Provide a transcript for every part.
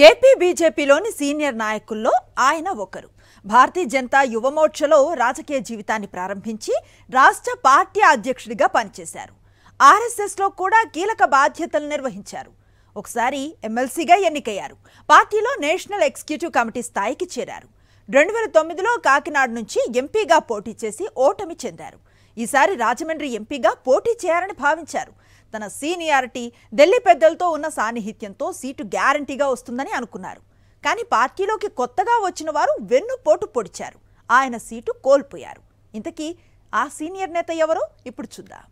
AP బీజేపీలోని senior నాయకుల్లో ఆయన ఒకరు. భారతీయ జనతా యువ మోర్చాలో రాజకీయ జీవితాన్ని ప్రారంభించి రాష్ట్ర పార్టీ అధ్యక్షుడిగా పనిచేశారు. ఆర్ఎస్ఎస్లో కూడా కీలక బాధ్యతలు నిర్వహించారు. ఒకసారి ఎమ్మెల్సీగా ఎన్నికయ్యారు. పార్టీలో నేషనల్ ఎగ్జిక్యూటివ్ కమిటీ స్థాయికి చేరారు. 2009లో కాకినాడ నుంచి ఎంపీగా పోటీ చేసి ఓటమి చెందారు. ఈసారి రాజమండ్రి ఎంపీగా పోటీ చేయాలని భావించారు. తన సీనియారిటీ, ఢిల్లీ పెద్దలతో ఉన్న సాన్నిహిత్యంతో సీటు గ్యారంటీగా వస్తుందని అనుకున్నారు. కానీ పార్టీలోకి కొత్తగా వచ్చిన వారు వెన్నుపోటు పొడిచారు. ఆయన సీటు కోల్పోయారు. ఇంతకీ ఆ సీనియర్ నేత ఎవరో ఇప్పుడు చూద్దాం.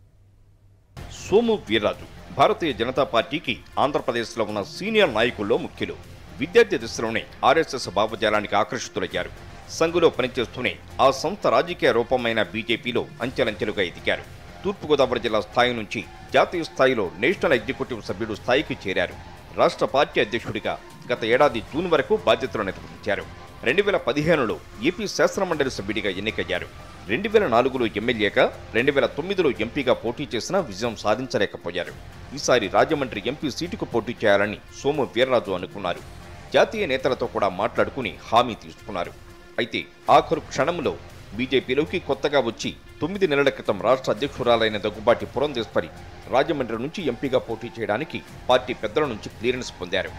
సోము వీర్రాజు భారతీయ జనతా పార్టీకి ఆంధ్రప్రదేశ్లో ఉన్న సీనియర్ నాయకుల్లో ముఖ్యులు. విద్యార్థి దశలోనే ఆర్ఎస్ఎస్ భావజాలానికి ఆకర్షితులయ్యారు. సంఘులో పనిచేస్తూనే ఆ సంస్థ రాజకీయ రూపమైన బీజేపీలో అంచెలంచెలుగా ఎదిగారు. తూర్పుగోదావరి జిల్లా స్థాయి నుంచి జాతీయ స్థాయిలో నేషనల్ ఎగ్జిక్యూటివ్ సభ్యుడు స్థాయికి చేరారు. రాష్ట్ర పార్టీ అధ్యక్షుడిగా గత ఏడాది జూన్ వరకు బాధ్యతలు నిర్వహించారు. 2015లో ఏపీ శాసనమండలి సభ్యుడిగా ఎన్నికయ్యారు. 2004లో ఎమ్మెల్యేగా, 2009లో ఎంపీగా పోటీ చేసినా విజయం సాధించలేకపోయారు. ఈసారి రాజమండ్రి ఎంపీ సీటుకు పోటీ చేయాలని సోము వీర్రాజు అనుకున్నారు. జాతీయ నేతలతో కూడా మాట్లాడుకుని హామీ తీసుకున్నారు. అయితే ఆఖరు క్షణంలో బీజేపీలోకి కొత్తగా వచ్చి 9 నెలల క్రితం రాష్ట్ర అధ్యక్షురాలైన దగ్గుబాటి పురంధేశ్వరి రాజమండ్రి నుంచి ఎంపీగా పోటీ చేయడానికి పార్టీ పెద్దల నుంచి క్లియరెన్స్ పొందారు.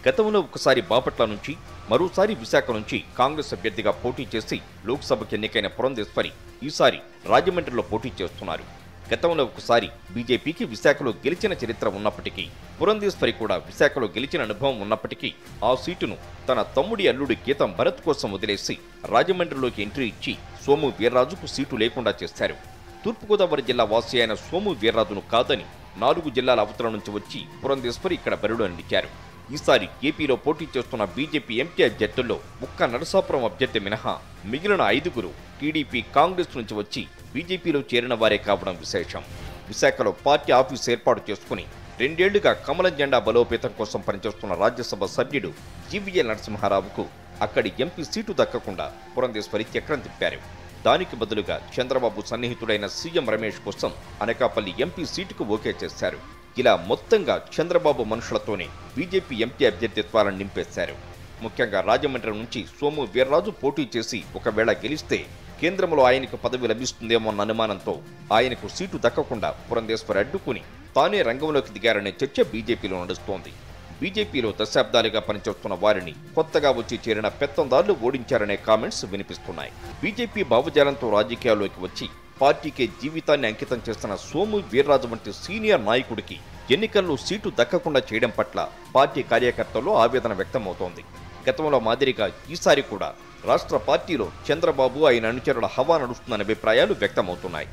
గతంలో ఒకసారి బాపట్ల నుంచి, మరోసారి విశాఖ నుంచి కాంగ్రెస్ అభ్యర్థిగా పోటీ చేసి లోక్సభకు ఎన్నికైన పురంధేశ్వరి ఈసారి రాజమండ్రిలో పోటీ చేస్తున్నారు. గతంలో ఒకసారి బీజేపీకి విశాఖలో గెలిచిన చరిత్ర ఉన్నప్పటికీ, పురంధేశ్వరి కూడా విశాఖలో గెలిచిన అనుభవం ఉన్నప్పటికీ ఆ సీటును తన తమ్ముడి అల్లుడి గీతం భరత్ కోసం వదిలేసి రాజమండ్రిలోకి ఎంట్రీ ఇచ్చి సోము వీర్రాజుకు సీటు లేకుండా చేశారు. తూర్పుగోదావరి జిల్లా వాసి అయిన సోము వీర్రాజును కాదని 4 జిల్లాల అవతల నుంచి వచ్చి పురంధేశ్వరి ఇక్కడ బరిలో నిలిచారు. ఈసారి ఏపీలో పోటీ చేస్తున్న బీజేపీ ఎంపీ అభ్యర్థుల్లో ఒక్క నరసాపురం అభ్యర్థి మినహా మిగిలిన 5గురు టీడీపీ, కాంగ్రెస్ నుంచి వచ్చి బీజేపీలో చేరిన వారే కావడం విశేషం. విశాఖలో పార్టీ ఆఫీస్ ఏర్పాటు చేసుకుని 2 ఏళ్లుగా కమలం జెండా బలోపేతం కోసం పనిచేస్తున్న రాజ్యసభ సభ్యుడు జీవీఎల్ నరసింహారావుకు అక్కడి ఎంపీ సీటు దక్కకుండా పురంధేశ్వరి చక్రం తిప్పారు. దానికి బదులుగా చంద్రబాబు సన్నిహితుడైన సీఎం రమేష్ కోసం అనకాపల్లి ఎంపీ సీటుకు ఓకే చేశారు. ఇలా మొత్తంగా చంద్రబాబు మనుషులతోనే బీజేపీ ఎంపీ అభ్యర్థిత్వాలను నింపేశారు. ముఖ్యంగా రాజమండ్రి నుంచి సోము వీర్రాజు పోటీ చేసి ఒకవేళ గెలిస్తే కేంద్రంలో ఆయనకు పదవి లభిస్తుందేమోన్న అనుమానంతో ఆయనకు సీటు దక్కకుండా పురంధేశ్వరి అడ్డుకుని తానే రంగంలోకి దిగారనే చర్చ బీజేపీలో నడుస్తోంది. బీజేపీలో దశాబ్దాలుగా పనిచేస్తున్న వారిని కొత్తగా వచ్చి చేరిన పెత్తందారులు ఓడించారనే కామెంట్స్ వినిపిస్తున్నాయి. బీజేపీ భావజాలంతో రాజకీయాల్లోకి వచ్చి పార్టీకే జీవితాన్ని అంకితం చేస్తున్న సోము వీర్రాజు వంటి సీనియర్ నాయకుడికి ఎన్నికల్లో సీటు దక్కకుండా చేయడం పట్ల పార్టీ కార్యకర్తల్లో ఆవేదన వ్యక్తమవుతోంది. గతంలో మాదిరిగా ఈసారి కూడా రాష్ట్ర పార్టీలో చంద్రబాబు, ఆయన అనుచరుల హవా నడుస్తుందనే అభిప్రాయాలు వ్యక్తమవుతున్నాయి.